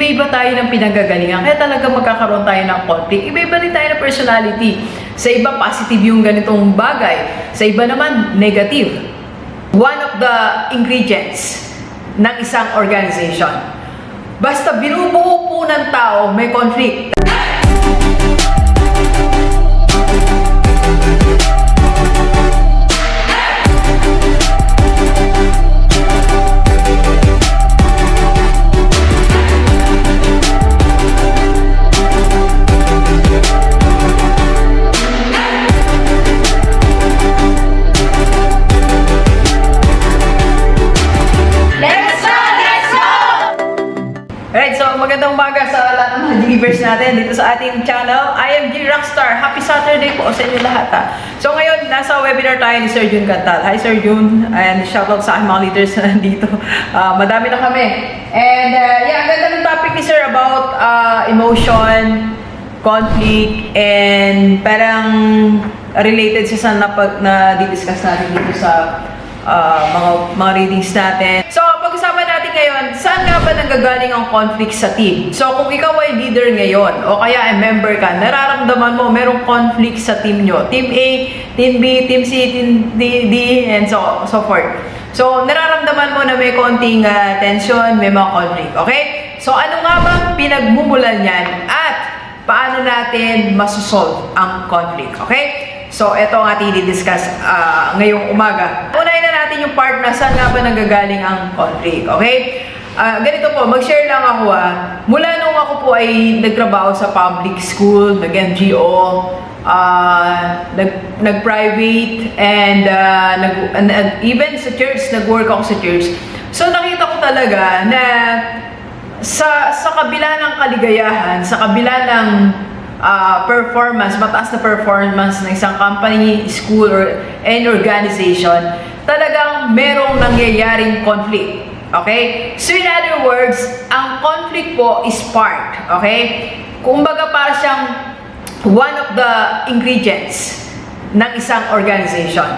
iba-iba tayo ng pinagagalingan. Kaya talaga magkakaroon tayo ng conflict. Iba-iba din tayo ng personality. Sa iba, positive yung ganitong bagay. Sa iba naman, negative. One of the ingredients ng isang organization. Basta binubuo po ng tao, may conflict. Alright, so magandang umaga sa lahat ng mga G-Viewers natin dito sa ating channel. I am G Rockstar. Happy Saturday po sa inyo lahat ha. So ngayon, nasa webinar tayo ni Sir Jun Cantal. Hi Sir Jun, and shoutout sa aking mga leaders na nandito. Madami na kami. And yeah, ang ganda ng topic ni Sir about emotion, conflict, and parang related siya sa na-discuss natin dito sa mga readings natin. So, pag-usapan natin ngayon, saan nga ba nanggagaling ang conflict sa team? So, kung ikaw ay leader ngayon, o kaya ay member ka, nararamdaman mo merong conflict sa team nyo. Team A, Team B, Team C, Team D, and so forth. So, nararamdaman mo na may konting tension, may mga conflict. Okay? So, ano nga ba pinagmumulan yan? At paano natin masosolve ang conflict? Okay? So, ito ang ating i-discuss ngayong umaga. Unahin na natin yung part na saan nga ba nanggagaling ang conflict, okay? Ganito po, mag-share lang ako Mula nung ako po ay nagtrabaho sa public school, nag-NGO, nag-private, and even sa church, nag-work ako sa church. So, nakita ko talaga na sa kabila ng kaligayahan, sa kabila ng performance, mataas na performance ng isang company, school, or any organization, talagang merong nangyayaring conflict. Okay? So in other words, ang conflict po is part. Okay? Kumbaga para siyang one of the ingredients ng isang organization.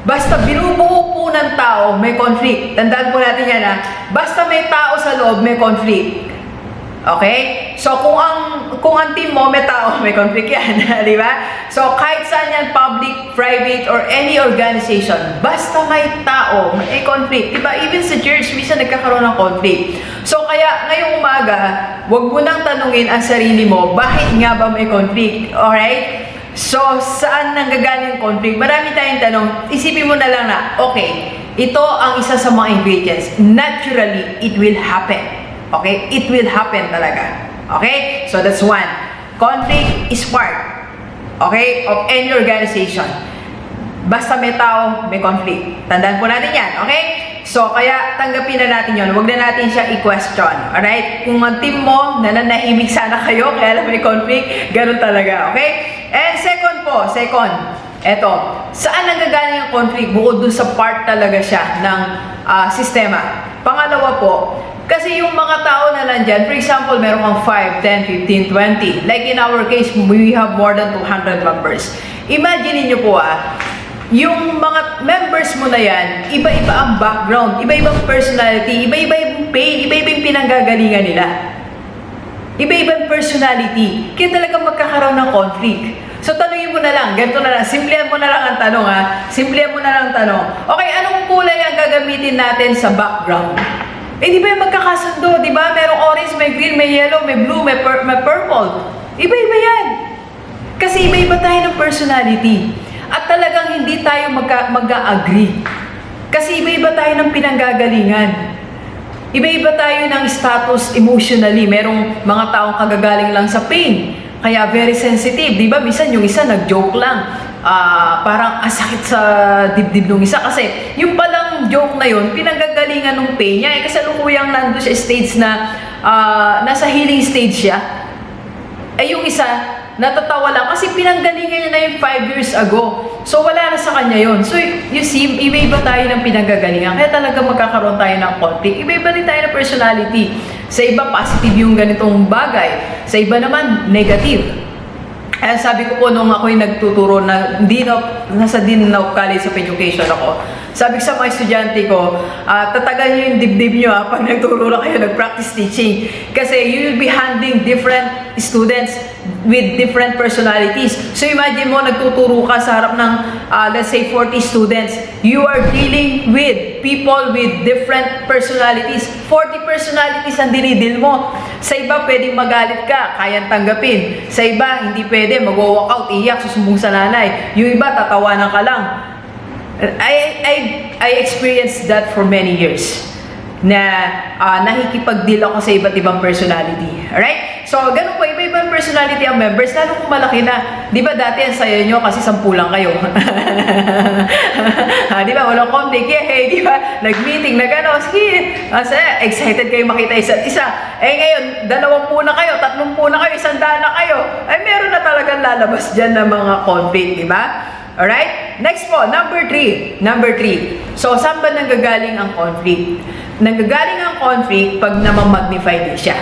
Basta binubuo po ng tao, may conflict. Tandaan po natin yan basta may tao sa loob, may conflict. Okay? So, kung ang team mo, may tao, may conflict yan. Di ba? So, kahit saan yan, public, private, or any organization, basta may tao, may conflict. Di ba? Even sa church, minsan nagkakaroon ng conflict. So, kaya ngayong umaga, wag mo nang tanungin ang sarili mo, bakit nga ba may conflict? Alright? So, saan nanggagaling yung conflict? Marami tayong tanong. Isipin mo na lang na, okay, ito ang isa sa mga ingredients. Naturally, it will happen. Okay? It will happen talaga. Okay? So, that's one. Conflict is part, okay, of any organization. Basta may tao, may conflict. Tandaan po natin yan. Okay? So, kaya tanggapin na natin yun. Huwag na natin siya i-question. Alright? Kung ang team mo, nananahimik sana kayo, kaya lang may conflict, ganun talaga. Okay? And second, eto, saan nanggagaling ang conflict? Bukod dun sa part talaga siya ng sistema. Pangalawa po, kasi yung mga tao na nandyan, for example, meron kang 5, 10, 15, 20. Like in our case, we have more than 200 members. Imagine niyo po yung mga members mo na yan, iba-iba ang background, iba-ibang personality, iba-iba yung pain, iba-iba yung pinanggagalingan nila. Iba-ibang personality. Kaya talaga magkakaroon ng conflict. So, tanungin mo na lang, ganito na lang, simplihan mo na lang ang tanong simplihan mo na lang ang tanong. Okay, anong kulay ang gagamitin natin sa background? Di ba yung magkakasundo, di ba? Merong orange, may green, may yellow, may blue, may purple. Iba-iba yan. Kasi iba-iba tayo ng personality. At talagang hindi tayo mag-agree. Kasi iba-iba tayo ng pinanggagalingan. Iba-iba tayo ng status emotionally. Merong mga taong kagagaling lang sa pain. Kaya very sensitive. Di ba? Minsan yung isa nag-joke lang. Parang sakit sa dibdib ng isa. Kasi yung palang joke na yun, pinanggagalingan ng pain niya. Kasalukuyang nandun siya stage na nasa healing stage siya. Yung isa, natatawa lang kasi pinanggalingan niya na yung 5 years ago. So, wala na sa kanya yun. So, you see, iba-iba tayo ng pinanggagalingan. Kaya talaga magkakaroon tayo ng conflict. Iba-iba din tayo ng personality. Sa iba, positive yung ganitong bagay. Sa iba naman, negative. Kaya sabi ko po nung ako'y nagtuturo na nasa Dean of College of Education ako, Sabi ko sa mga estudyante ko, tatagan nyo yung dibdib nyo pag nagturo lang kayo, nag-practice teaching. Kasi you will be handling different students with different personalities. So imagine mo, nagtuturo ka sa harap ng, let's say, 40 students. You are dealing with people with different personalities. 40 personalities ang dinidil mo. Sa iba, pwedeng magalit ka, kayang tanggapin. Sa iba, hindi pwede, mag-walk out, iyak, susumbong sa nanay. Yung iba, tatawanan ka lang. I experienced that for many years na nakikipag-deal ako sa iba't ibang personality. Alright? So, ganun po, iba-ibang personality ang members, lalo kung malaki na. Di ba dati ang sayo nyo kasi 10 lang kayo? Di ba? Walang conflict. Hey, di ba? Nag-meeting, nag-ano, sige. Excited kayo makita isa't isa. Eh ngayon, 20 na kayo, 30 na kayo, 100 na kayo. Ay, meron na talagang lalabas dyan ng mga conflict, di ba? Alright? Next po, number 3. Number 3. So, saan ba nanggagaling ang conflict? Nanggagaling ang conflict pag namamagnify din siya.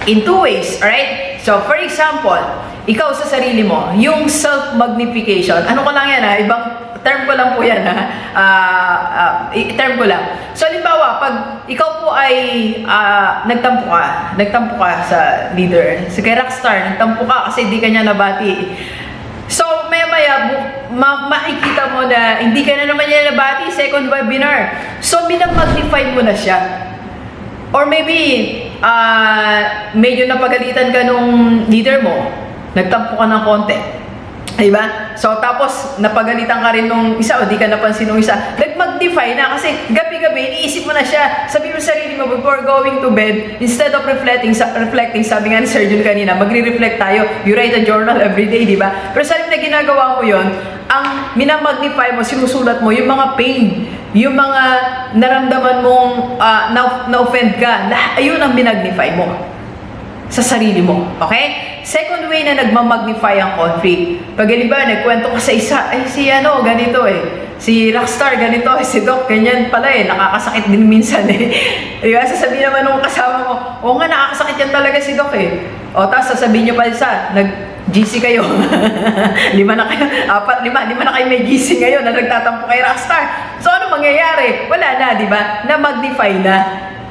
In 2 ways, alright? So, for example, ikaw sa sarili mo, yung self-magnification, ano ko lang yan ibang term ko lang po yan term ko lang. So, halimbawa, pag ikaw po ay nagtampo ka sa leader, sa kay Rockstar, nagtampo ka kasi hindi ka niya nabati. So, maya-maya, makikita mo na hindi ka na naman niya nabati, second webinar. So, minamagnify mo na siya. Or maybe, medyo napagalitan ka nung leader mo, nagtampo ka ng konti. Diba? So, tapos, napagalitan ka rin nung isa o di ka napansin nung isa. Nag-magnify na kasi gabi-gabi, iniisip mo na siya. Sabi mo sa sarili mo, before going to bed, instead of reflecting, sabi nga ni Sir Jun kanina, magre-reflect tayo. You write a journal every day, diba? Pero sa na ginagawa mo yon, ang minamagnify mo, sinusulat mo, yung mga pain, yung mga naramdaman mong na-offend ka, ayun ang minagnify mo sa sarili mo. Okay? Second way na nagmamagnify ang conflict. Pag ba, nagkwento ka sa isa, ay si ganito si Rockstar ganito, si Doc, ganyan pala nakakasakit din minsan Diba? Sasabihin naman nung kasama mo, oo nga, nakakasakit yan talaga si Doc O, tapos sasabihin nyo pa isa, nag-GC kayo. 5 na kayo, 4, 5 na kayo may GC ngayon na nagtatampo kay Rockstar. So, ano mangyayari? Wala na, diba? Na-magnify na.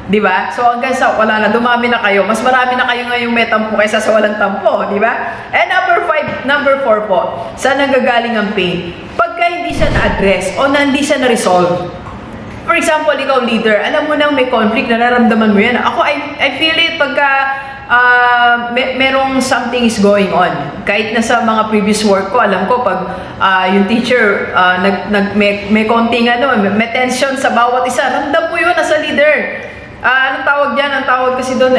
Diba? So hanggang sa wala na, dumami na kayo. Mas marami na kayo ngayong may tampo kaysa sa walang tampo. Diba? And number 4 po, saan nanggagaling ang pain? Pagka hindi siya na-address o hindi siya na-resolve. For example, ikaw leader, alam mo nang may conflict, nararamdaman mo yan. Ako, I feel it pagka merong something is going on. Kahit na sa mga previous work ko, alam ko pag yung teacher may konting may tension sa bawat isa, ramdam mo yun as a leader. Anong tawag dyan? Ang tawag kasi doon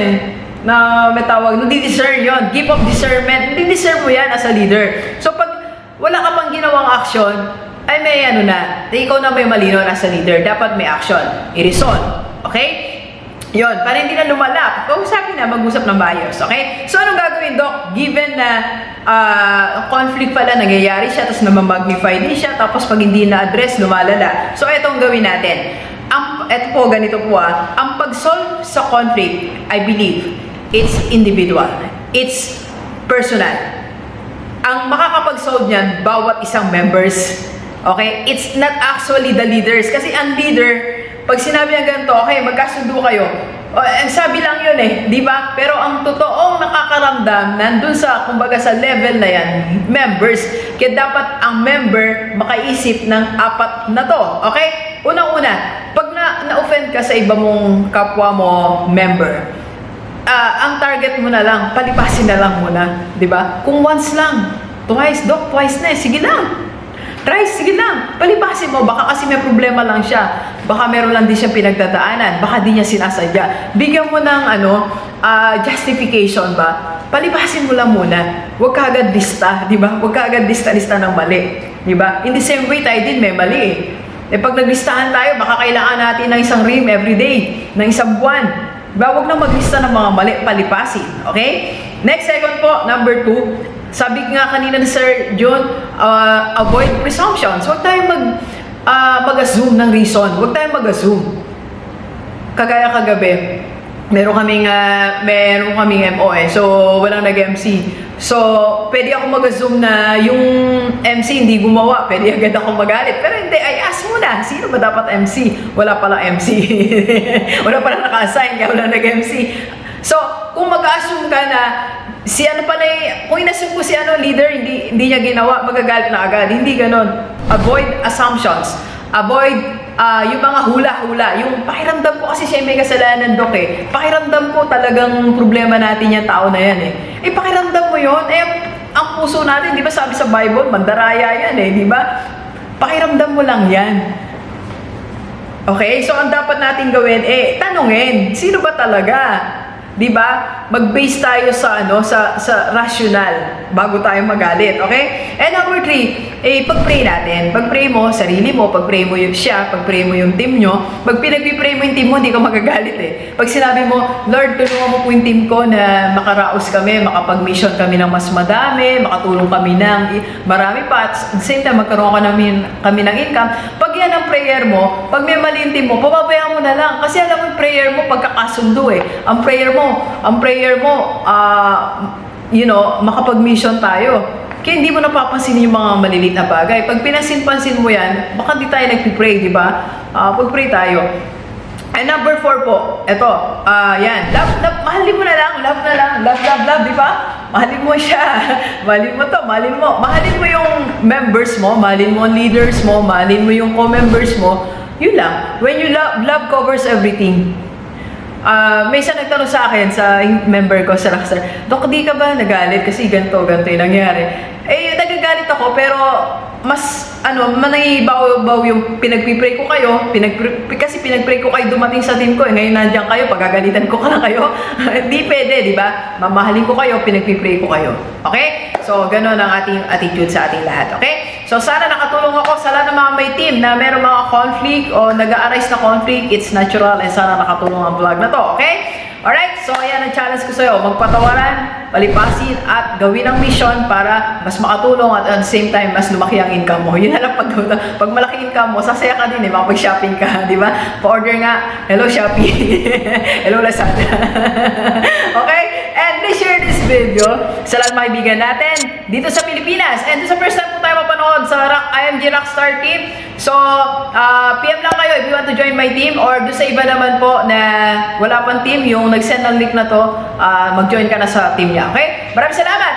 na may tawag, nadi-discern yun. Gift of discernment. Nadi-discern mo yan as a leader. So, pag wala ka pang ginawang action, ay may ikaw na may malinaw as a leader. Dapat may action. I-resolve. Okay? Yun. Para hindi na lumalap. Kausapin na, mag-usap ng maayos. Okay? So, anong gagawin, Doc? Given na conflict pala, nangyayari siya, tapos namamagnify din siya, tapos pag hindi na-address, lumalala. So, itong gawin natin. Ito po, ganito po ang pag-solve sa conflict, I believe, it's individual. It's personal. Ang makakapag-solve niyan, bawat isang members. Okay? It's not actually the leaders. Kasi ang leader, pag sinabi niya ganito, okay, magkasundo kayo. Sabi lang yun di ba? Pero ang totoong nakakaramdam, nandun sa, kumbaga sa level na yan, members. Kaya dapat ang member makaisip ng 4 na to. Okay? Unang-una, pag na-offend ka sa iba mong kapwa mo member, ang target mo na lang, palipasin na lang muna. Diba? Kung once lang, twice, Doc, twice na sige lang. Twice, sige lang. Palipasin mo, baka kasi may problema lang siya. Baka meron lang din siya pinagdadaanan. Baka di niya sinasadya. Bigyan mo ng justification ba? Palipasin mo lang muna. Huwag ka agad lista, diba? Huwag ka agad lista ng mali. Diba? In the same way, tayo din may mali pag naglistahan tayo, baka kailangan natin ng isang rim every day, ng isang buwan. Diba? Huwag na maglista ng mga mali, palipasin. Okay? Next, second po, number 2. Sabi nga kanina ni Sir John, avoid presumptions. Huwag tayong mag-assume ng reason. Huwag tayong mag-assume. Kagaya kagabi, meron kaming MO eh. So, walang nag-MC. So, pwede ako mag-assume na yung MC hindi gumawa. Pwede agad ako magalit. Pero hindi, ay ask mo na. Sino ba dapat MC? Wala palang MC. Wala palang naka-assign, kaya wala nag-MC. So, kung mag-assume ka na si ano pala kung inassume ko si ano leader, hindi niya ginawa, magagalit na agad. Hindi ganon. Avoid assumptions. Avoid yung mga hula-hula. Yung pakiramdam ko kasi siya may kasalanan, Dok eh. Pakiramdam ko talagang problema natin yung tao na yan eh. Eh, pakiramdam mo yun. Eh, ang puso natin, di ba sabi sa Bible, mandaraya yan eh, di ba? Pakiramdam mo lang yan. Okay? So, ang dapat natin gawin, tanungin, sino ba talaga? Di ba? Mag-base tayo sa sa rational bago tayo magalit, okay? And number 3, pag-pray natin. Pag-pray mo sarili mo, pag-pray mo yung siya, pag-pray mo yung team nyo. Pag pinag-pray mo yung team mo, hindi ka magagalit eh. Pag sinabi mo, Lord, tulungan mo po yung team ko na makaraos kami, makapag-mission kami ng mas madami, makatulong kami ng marami pa, at the same time, magkaroon kami ng income. Pag yan ang prayer mo, pag may mali yung team mo, pababayaan mo na lang. Kasi alam mo yung prayer mo, pagkakasundo eh. Ang prayer mo, makapag-mission tayo. Kaya hindi mo napapansin yung mga maliliit na bagay. Pag pinasin-pansin mo yan, baka di tayo nagpipray, di ba? Pag-pray tayo. And number 4 po, ito, yan. Mahalin mo na lang, love, di ba? Mahalin mo siya. Mahalin mo to, mahalin mo. Mahalin mo yung members mo, mahalin mo ang leaders mo, mahalin mo yung co-members mo. Yun lang. When you love covers everything. May isa nagtanong sa akin, sa member ko sa Rockstar, Dok, di ka ba nagalit kasi ganito yung nangyari? Eh, nagagalit ako, pero mas, manaibaw yung pinagpipray ko kayo, kasi pinagpray ko kayo dumating sa team ko, ngayon nandiyan kayo, pagagalitan ko ka lang kayo, hindi pwede, di ba? Mamahalin ko kayo, pinagpipray ko kayo. Okay? So, ganun ang ating attitude sa ating lahat. Okay? So, sana nakatulong ako sa lahat ng mga may team na meron mga conflict o nag-a-arise na conflict, it's natural, and sana nakatulong ang vlog na to. Okay? Alright, so ayan ang challenge ko sa'yo. Magpatawaran, palipasin, at gawin ang mission para mas makatulong at the same time, mas lumaki ang income mo. Yun na lang pag malaki income mo, sasaya ka din eh, makapag-shopping ka, di ba? Pa-order nga, hello Shopee, hello Lazada. Okay? And please share this video sa lahat ng mga kaibigan natin dito sa Pilipinas. And sa first time po tayo mapanood sa IMG Rockstar Team. So, PM lang kayo if you want to join my team, or doon sa iba naman po na wala pang team, yung nag-send ng link na to, mag-join ka na sa team niya. Okay? Maraming salamat!